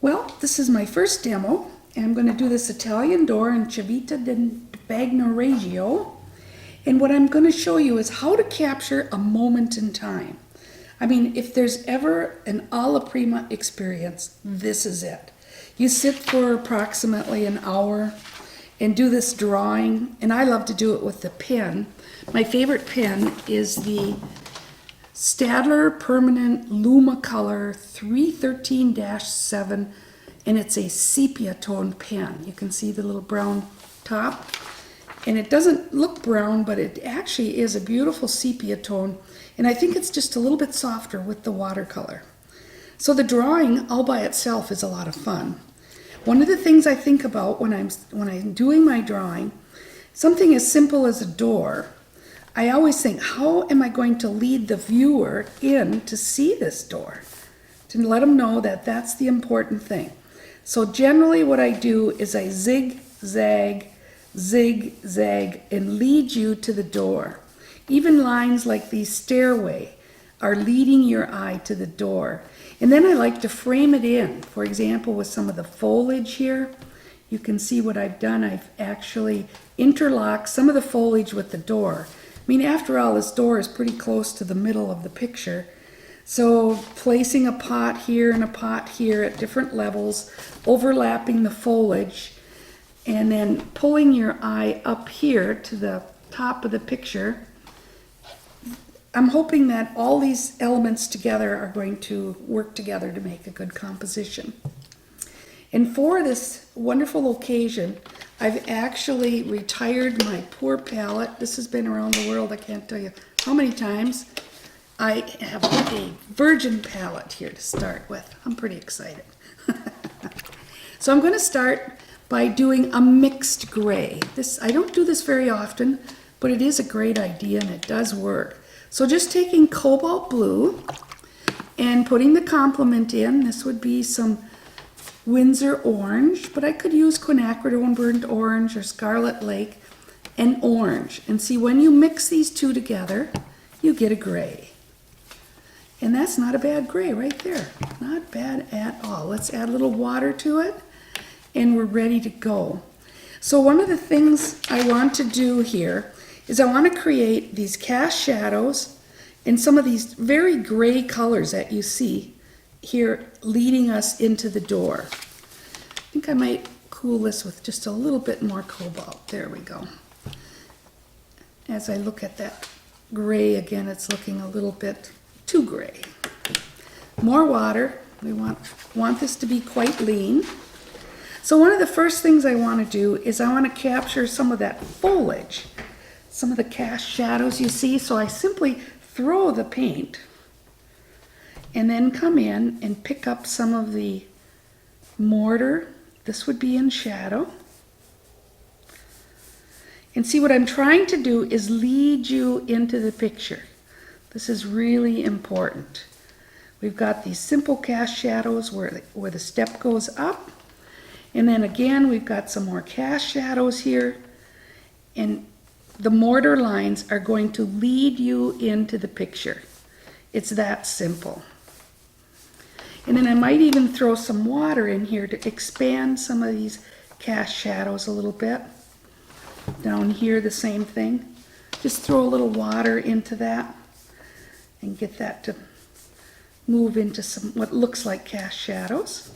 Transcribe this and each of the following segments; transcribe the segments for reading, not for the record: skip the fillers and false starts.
Well, this is my first demo, and I'm going to do this Italian door in Civita di Bagnoregio. And what I'm going to show you is how to capture a moment in time. I mean, if there's ever an alla prima experience, this is it. You sit for approximately an hour and do this drawing, and I love to do it with the pen. My favorite pen is the Staedtler Permanent Lumacolor 313-7, and it's a sepia tone pen. You can see the little brown top, and it doesn't look brown, but it actually is a beautiful sepia tone, and I think it's just a little bit softer with the watercolor. So the drawing all by itself is a lot of fun. One of the things I think about when I'm doing my drawing, something as simple as a door, I always think, how am I going to lead the viewer in to see this door? To let them know that that's the important thing. So generally what I do is I zigzag, zigzag, and lead you to the door. Even lines like the stairway are leading your eye to the door. And then I like to frame it in. For example, with some of the foliage here, you can see what I've done. I've actually interlocked some of the foliage with the door. I mean, after all, this door is pretty close to the middle of the picture. So placing a pot here and a pot here at different levels, overlapping the foliage, and then pulling your eye up here to the top of the picture. I'm hoping that all these elements together are going to work together to make a good composition. And for this wonderful occasion, I've actually retired my poor palette. This has been around the world, I can't tell you how many times. I have a virgin palette here to start with. I'm pretty excited. So I'm going to start by doing a mixed gray. I don't do this very often, but it is a great idea and it does work. So just taking cobalt blue and putting the complement in. This would be some Windsor orange, but I could use quinacridone burnt orange or Scarlet Lake and orange. And see, when you mix these two together, you get a gray. And that's not a bad gray right there. Not bad at all. Let's add a little water to it, and we're ready to go. So one of the things I want to do here is I want to create these cast shadows and some of these very gray colors that you see here leading us into the door. I think I might cool this with just a little bit more cobalt. There we go. As I look at that gray again, it's looking a little bit too gray. More water. We want this to be quite lean. So one of the first things I want to do is I want to capture some of that foliage, some of the cast shadows you see. So I simply throw the paint and then come in and pick up some of the mortar. This would be in shadow. And see, what I'm trying to do is lead you into the picture. This is really important. We've got these simple cast shadows where the step goes up. And then again, we've got some more cast shadows here. And the mortar lines are going to lead you into the picture. It's that simple. And then I might even throw some water in here to expand some of these cast shadows a little bit. Down here, the same thing. Just throw a little water into that and get that to move into some what looks like cast shadows.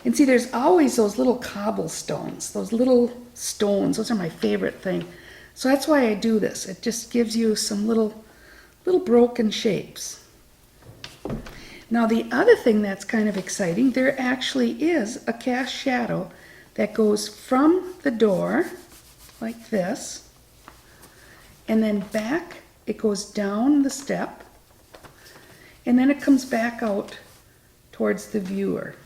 And see, there's always those little cobblestones, those little stones. Those are my favorite thing. So that's why I do this. It just gives you some little broken shapes. Now the other thing that's kind of exciting, there actually is a cast shadow that goes from the door like this, and then back. It goes down the step, and then it comes back out towards the viewer.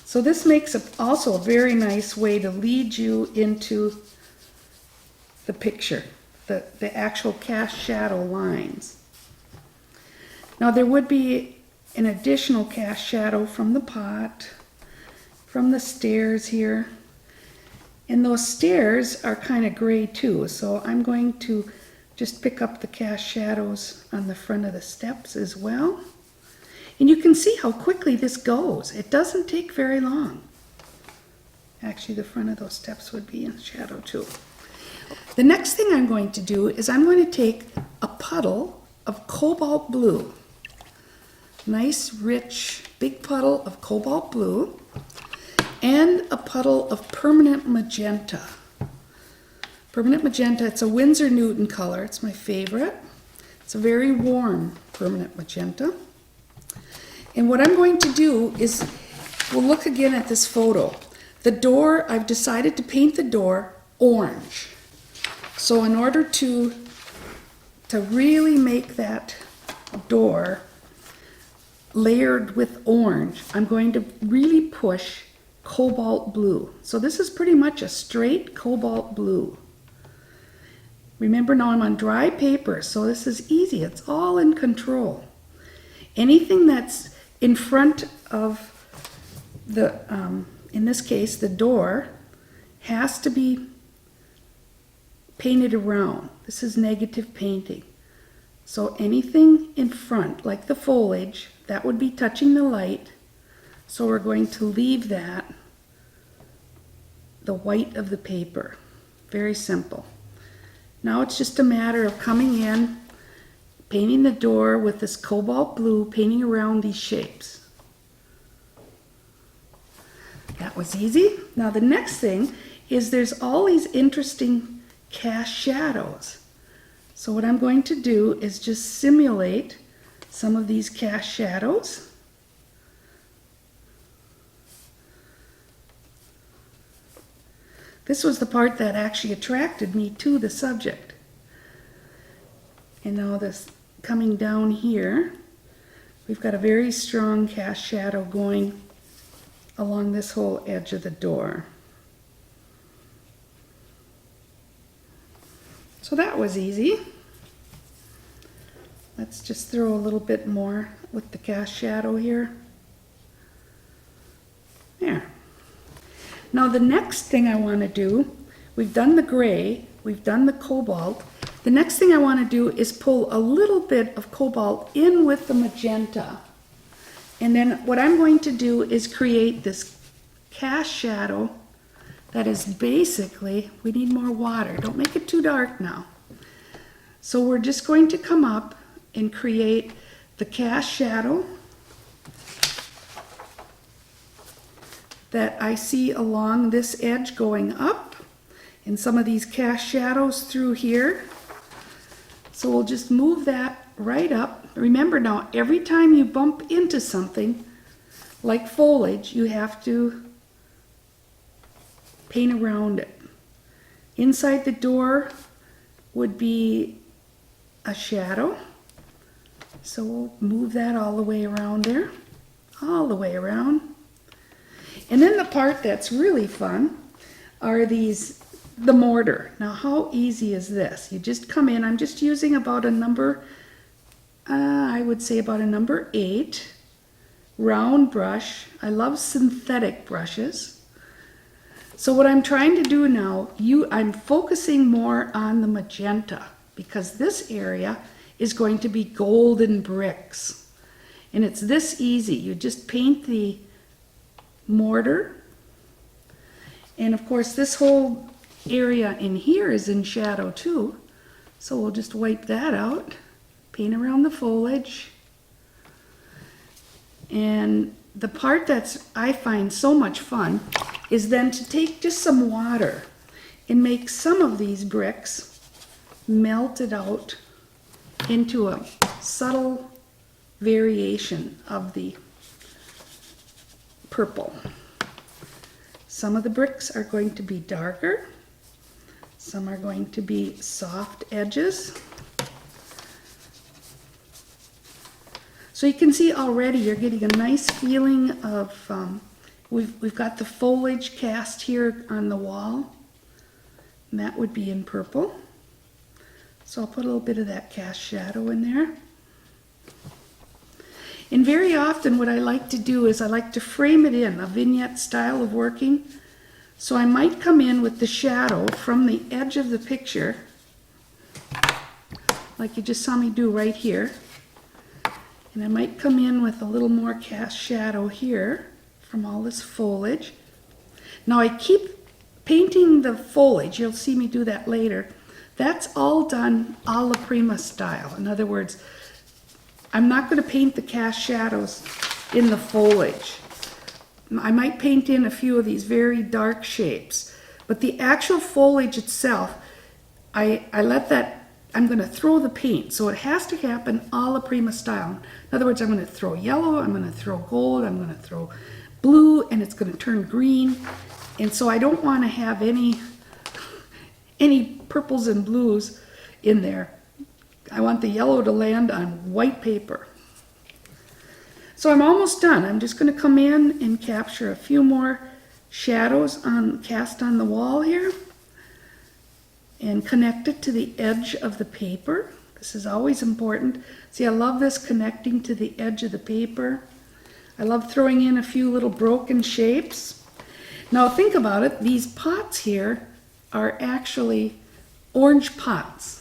So this makes also a very nice way to lead you into the picture, the actual cast shadow lines. Now there would be an additional cast shadow from the pot, from the stairs here. And those stairs are kind of gray too, so I'm going to just pick up the cast shadows on the front of the steps as well. And you can see how quickly this goes. It doesn't take very long. Actually, the front of those steps would be in shadow too. The next thing I'm going to do is I'm going to take a puddle of cobalt blue. Nice, rich, big puddle of cobalt blue and a puddle of permanent magenta. Permanent magenta, it's a Winsor Newton color. It's my favorite. It's a very warm permanent magenta. And what I'm going to do is, we'll look again at this photo. The door, I've decided to paint the door orange. So in order to really make that door layered with orange, I'm going to really push cobalt blue. So this is pretty much a straight cobalt blue. Remember now I'm on dry paper, so this is easy. It's all in control. Anything that's in front of the, in this case, the door, has to be painted around. This is negative painting. So anything in front, like the foliage, that would be touching the light. So we're going to leave that the white of the paper. Very simple. Now it's just a matter of coming in, painting the door with this cobalt blue, painting around these shapes. That was easy. Now the next thing is there's all these interesting cast shadows. So what I'm going to do is just simulate some of these cast shadows. This was the part that actually attracted me to the subject. And now this coming down here, we've got a very strong cast shadow going along this whole edge of the door. So that was easy. Let's just throw a little bit more with the cast shadow here. There. Now the next thing I want to do, we've done the gray, we've done the cobalt. The next thing I want to do is pull a little bit of cobalt in with the magenta. And then what I'm going to do is create this cast shadow that is basically, we need more water. Don't make it too dark now. So we're just going to come up and create the cast shadow that I see along this edge going up, and some of these cast shadows through here. So we'll just move that right up. Remember now, every time you bump into something like foliage, you have to paint around it. Inside the door would be a shadow. So we'll move that all the way around there, all the way around. And then the part that's really fun are the mortar. Now how easy is this? You just come in, I'm just using about a number, I would say about a number 8 round brush. I love synthetic brushes. So what I'm trying to do now, I'm focusing more on the magenta because this area is going to be golden bricks. And it's this easy. You just paint the mortar. And of course this whole area in here is in shadow too. So we'll just wipe that out, paint around the foliage. And the part that's I find so much fun is then to take just some water and make some of these bricks melt it out into a subtle variation of the purple. Some of the bricks are going to be darker, some are going to be soft edges. So you can see already you're getting a nice feeling of, we've got the foliage cast here on the wall, and that would be in purple. So I'll put a little bit of that cast shadow in there. And very often what I like to do is I like to frame it in, a vignette style of working. So I might come in with the shadow from the edge of the picture like you just saw me do right here. And I might come in with a little more cast shadow here from all this foliage. Now I keep painting the foliage. You'll see me do that later. That's all done alla prima style. In other words, I'm not going to paint the cast shadows in the foliage. I might paint in a few of these very dark shapes, but the actual foliage itself, I let that, I'm going to throw the paint, so it has to happen alla prima style. In other words, I'm going to throw yellow, I'm going to throw gold, I'm going to throw blue, and it's going to turn green. And so I don't want to have any purples and blues in there. I want the yellow to land on white paper. So I'm almost done. I'm just going to come in and capture a few more shadows cast on the wall here and connect it to the edge of the paper. This is always important. See, I love this connecting to the edge of the paper. I love throwing in a few little broken shapes. Now think about it. These pots here are actually orange pots.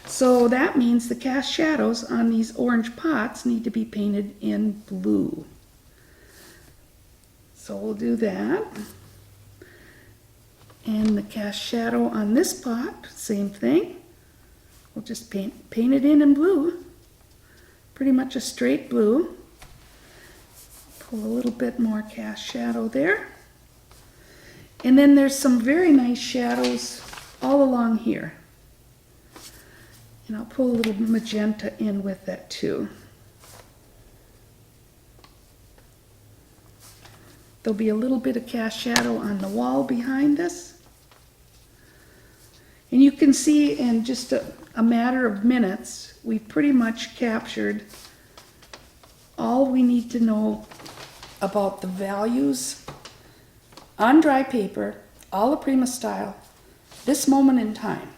So that means the cast shadows on these orange pots need to be painted in blue. So we'll do that. And the cast shadow on this pot, same thing. We'll just paint it in blue. Pretty much a straight blue. Pull a little bit more cast shadow there. And then there's some very nice shadows all along here. And I'll pull a little magenta in with that too. There'll be a little bit of cast shadow on the wall behind us. And you can see in just a matter of minutes, we've pretty much captured all we need to know about the values on dry paper, alla prima style, this moment in time.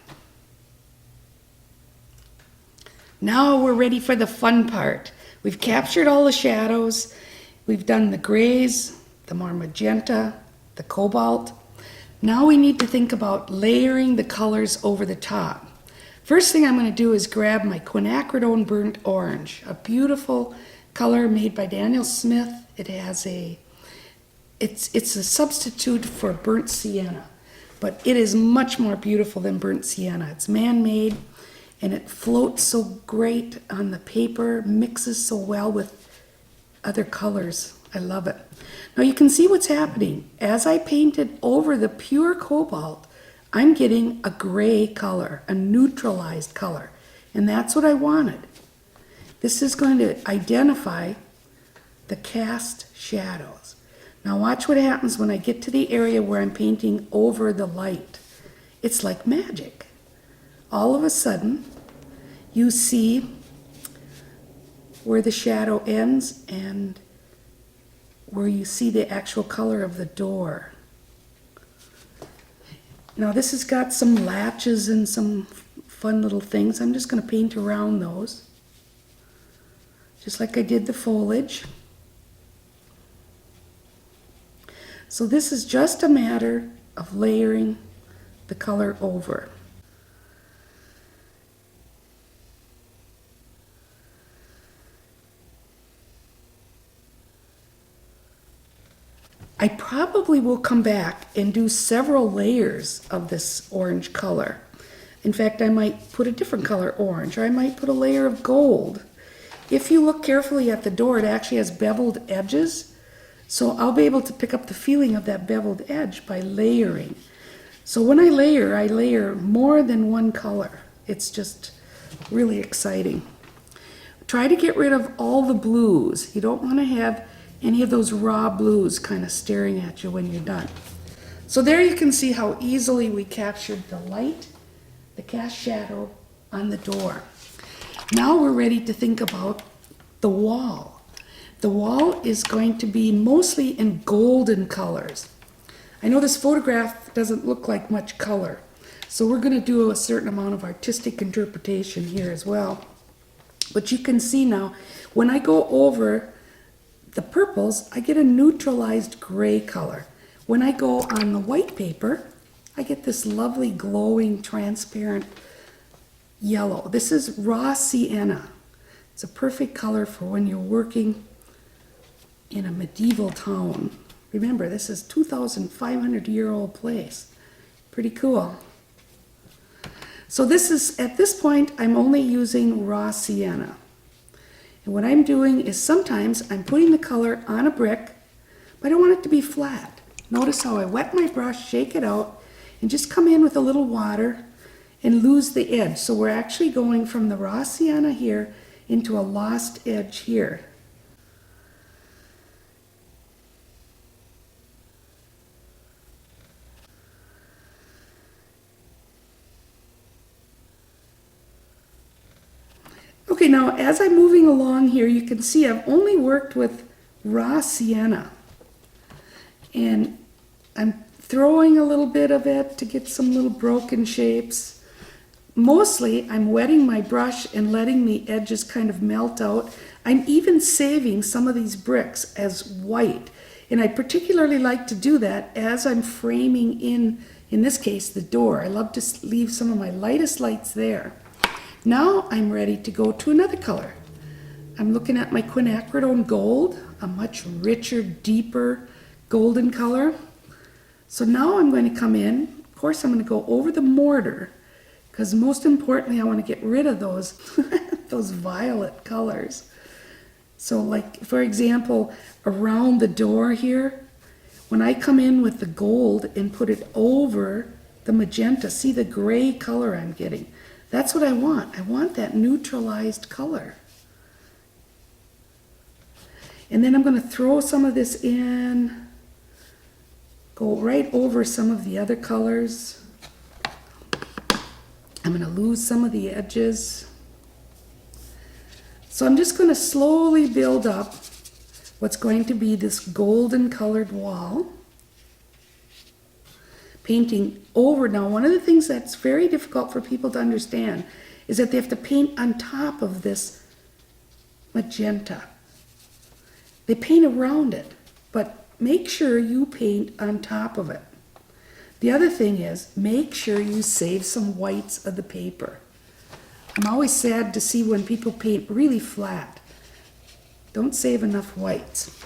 Now we're ready for the fun part. We've captured all the shadows. We've done the grays, the more magenta, the cobalt. Now we need to think about layering the colors over the top. First thing I'm going to do is grab my quinacridone burnt orange, a beautiful color made by Daniel Smith. It has it's a substitute for burnt sienna, but it is much more beautiful than burnt sienna. It's man-made. And it floats so great on the paper, mixes so well with other colors. I love it. Now you can see what's happening. As I painted over the pure cobalt, I'm getting a gray color, a neutralized color. And that's what I wanted. This is going to identify the cast shadows. Now watch what happens when I get to the area where I'm painting over the light. It's like magic. All of a sudden, you see where the shadow ends and where you see the actual color of the door. Now this has got some latches and some fun little things. I'm just going to paint around those, just like I did the foliage. So this is just a matter of layering the color over. I probably will come back and do several layers of this orange color. In fact, I might put a different color orange, or I might put a layer of gold. If you look carefully at the door, it actually has beveled edges. So I'll be able to pick up the feeling of that beveled edge by layering. So when I layer more than one color. It's just really exciting. Try to get rid of all the blues. You don't want to have any of those raw blues kind of staring at you when you're done. So there you can see how easily we captured the light, the cast shadow on the door. Now we're ready to think about the wall. The wall is going to be mostly in golden colors. I know this photograph doesn't look like much color, so we're going to do a certain amount of artistic interpretation here as well. But you can see now, when I go over the purples, I get a neutralized gray color. When I go on the white paper, I get this lovely glowing, transparent yellow. This is raw sienna. It's a perfect color for when you're working in a medieval town. Remember, this is 2,500-year-old place. Pretty cool. So this is, at this point, I'm only using raw sienna. And what I'm doing is sometimes I'm putting the color on a brick, but I don't want it to be flat. Notice how I wet my brush, shake it out, and just come in with a little water and lose the edge. So we're actually going from the raw sienna here into a lost edge here. Okay, now as I'm moving along here, you can see I've only worked with raw sienna. And I'm throwing a little bit of it to get some little broken shapes. Mostly, I'm wetting my brush and letting the edges kind of melt out. I'm even saving some of these bricks as white. And I particularly like to do that as I'm framing in this case, the door. I love to leave some of my lightest lights there. Now I'm ready to go to another color. I'm looking at my quinacridone gold, a much richer, deeper golden color. So now I'm going to come in. Of course, I'm going to go over the mortar because most importantly, I want to get rid of those, those violet colors. So like, for example, around the door here, when I come in with the gold and put it over the magenta, see the gray color I'm getting? That's what I want. I want that neutralized color. And then I'm going to throw some of this in, go right over some of the other colors. I'm going to lose some of the edges. So I'm just going to slowly build up what's going to be this golden colored wall. Painting over. Now, one of the things that's very difficult for people to understand is that they have to paint on top of this magenta. They paint around it, but make sure you paint on top of it. The other thing is, make sure you save some whites of the paper. I'm always sad to see when people paint really flat. Don't save enough whites.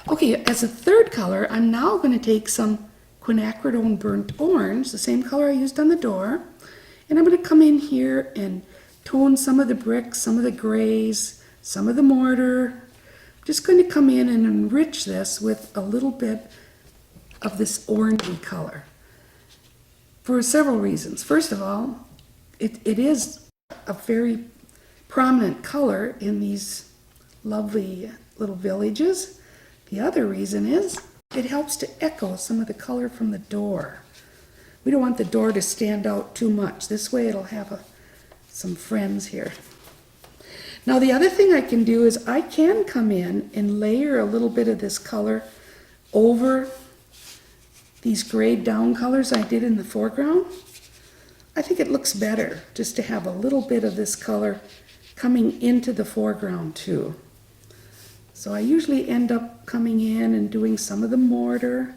Okay, as a third color, I'm now going to take some quinacridone burnt orange, the same color I used on the door, and I'm going to come in here and tone some of the bricks, some of the grays, some of the mortar. I'm just going to come in and enrich this with a little bit of this orangey color for several reasons. First of all, it is a very prominent color in these lovely little villages. The other reason is it helps to echo some of the color from the door. We don't want the door to stand out too much. This way it'll have some friends here. Now the other thing I can do is I can come in and layer a little bit of this color over these grayed down colors I did in the foreground. I think it looks better just to have a little bit of this color coming into the foreground too. So I usually end up coming in and doing some of the mortar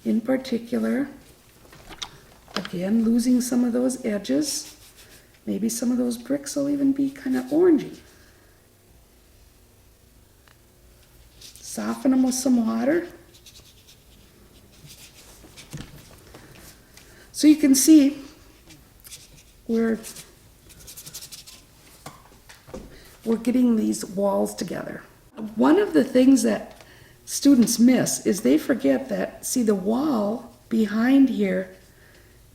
in particular. Again, losing some of those edges. Maybe some of those bricks will even be kind of orangey. Soften them with some water. So you can see we're getting these walls together. One of the things that students miss is they forget that, see, the wall behind here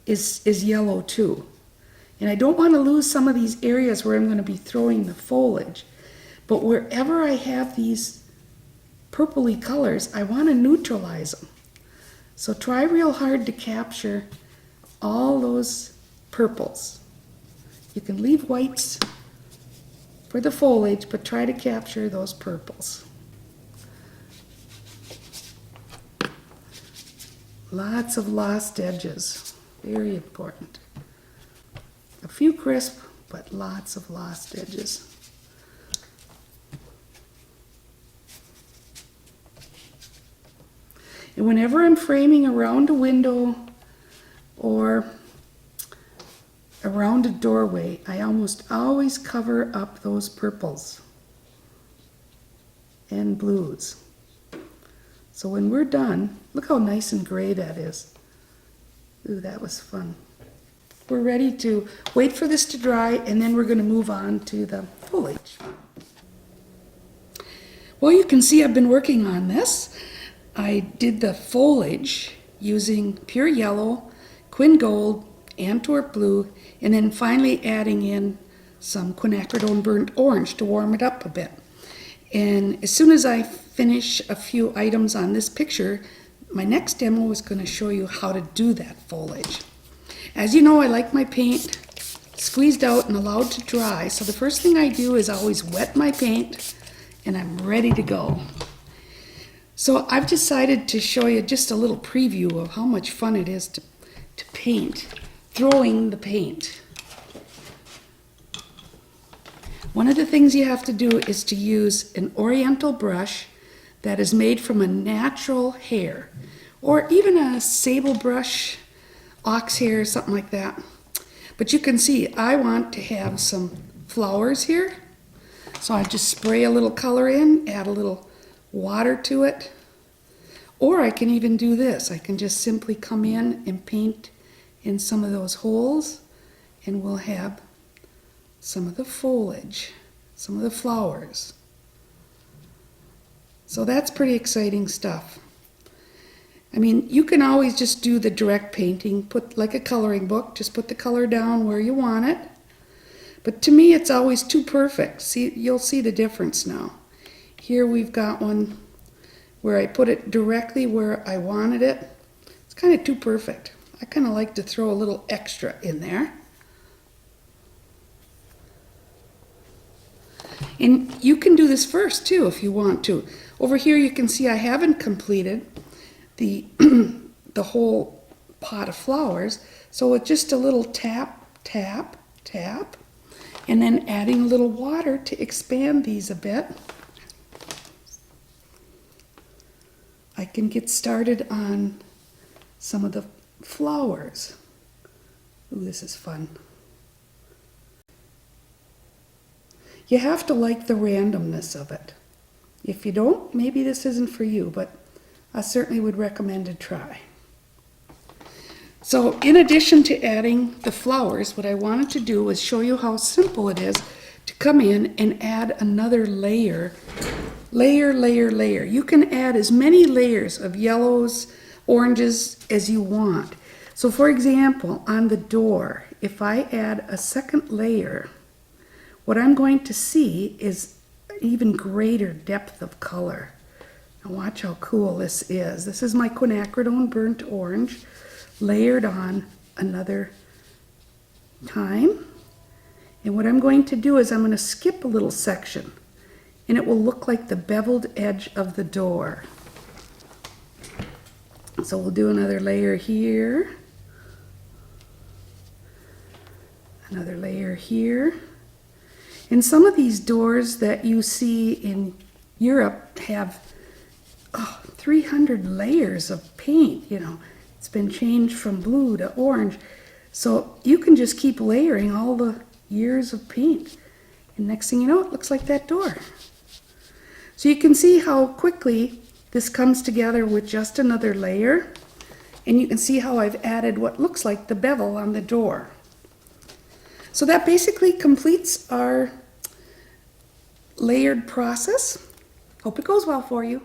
is yellow too. And I don't want to lose some of these areas where I'm going to be throwing the foliage. But wherever I have these purpley colors, I want to neutralize them. So try real hard to capture all those purples. You can leave whites for the foliage, but try to capture those purples. Lots of lost edges, very important. A few crisp, but lots of lost edges. And whenever I'm framing around a window or around a doorway, I almost always cover up those purples and blues. So when we're done, look how nice and gray that is. Ooh, that was fun. We're ready to wait for this to dry, and then we're going to move on to the foliage. Well, you can see I've been working on this. I did the foliage using pure yellow, quin gold, Antwerp blue, and then finally adding in some quinacridone burnt orange to warm it up a bit. And as soon as I finish a few items on this picture, my next demo is going to show you how to do that foliage. As you know, I like my paint squeezed out and allowed to dry, so the first thing I do is always wet my paint, and I'm ready to go. So I've decided to show you just a little preview of how much fun it is to paint, throwing the paint. One of the things you have to do is to use an oriental brush that is made from a natural hair, or even a sable brush, ox hair, something like that. But you can see I want to have some flowers here. So I just spray a little color in, add a little water to it. Or I can even do this. I can just simply come in and paint in some of those holes, and we'll have some of the foliage, some of the flowers. So that's pretty exciting stuff. I mean, you can always just do the direct painting, put like a coloring book, just put the color down where you want it. But to me, it's always too perfect. See, you'll see the difference now. Here we've got one where I put it directly where I wanted it. It's kind of too perfect. I kind of like to throw a little extra in there. And you can do this first too if you want to. Over here you can see I haven't completed the whole pot of flowers, so with just a little tap, tap, tap, and then adding a little water to expand these a bit, I can get started on some of the flowers. Ooh, this is fun. You have to like the randomness of it. If you don't, maybe this isn't for you, but I certainly would recommend a try. So in addition to adding the flowers, what I wanted to do was show you how simple it is to come in and add another layer. Layer. You can add as many layers of yellows, oranges as you want. So for example, on the door, if I add a second layer, what I'm going to see is even greater depth of color. Now watch how cool this is. This is my quinacridone burnt orange layered on another time. And what I'm going to do is I'm going to skip a little section, and it will look like the beveled edge of the door. So we'll do another layer here. Another layer here. And some of these doors that you see in Europe have 300 layers of paint, you know. It's been changed from blue to orange. So you can just keep layering all the years of paint. And next thing you know, it looks like that door. So you can see how quickly this comes together with just another layer. And you can see how I've added what looks like the bevel on the door. So that basically completes our layered process. Hope it goes well for you.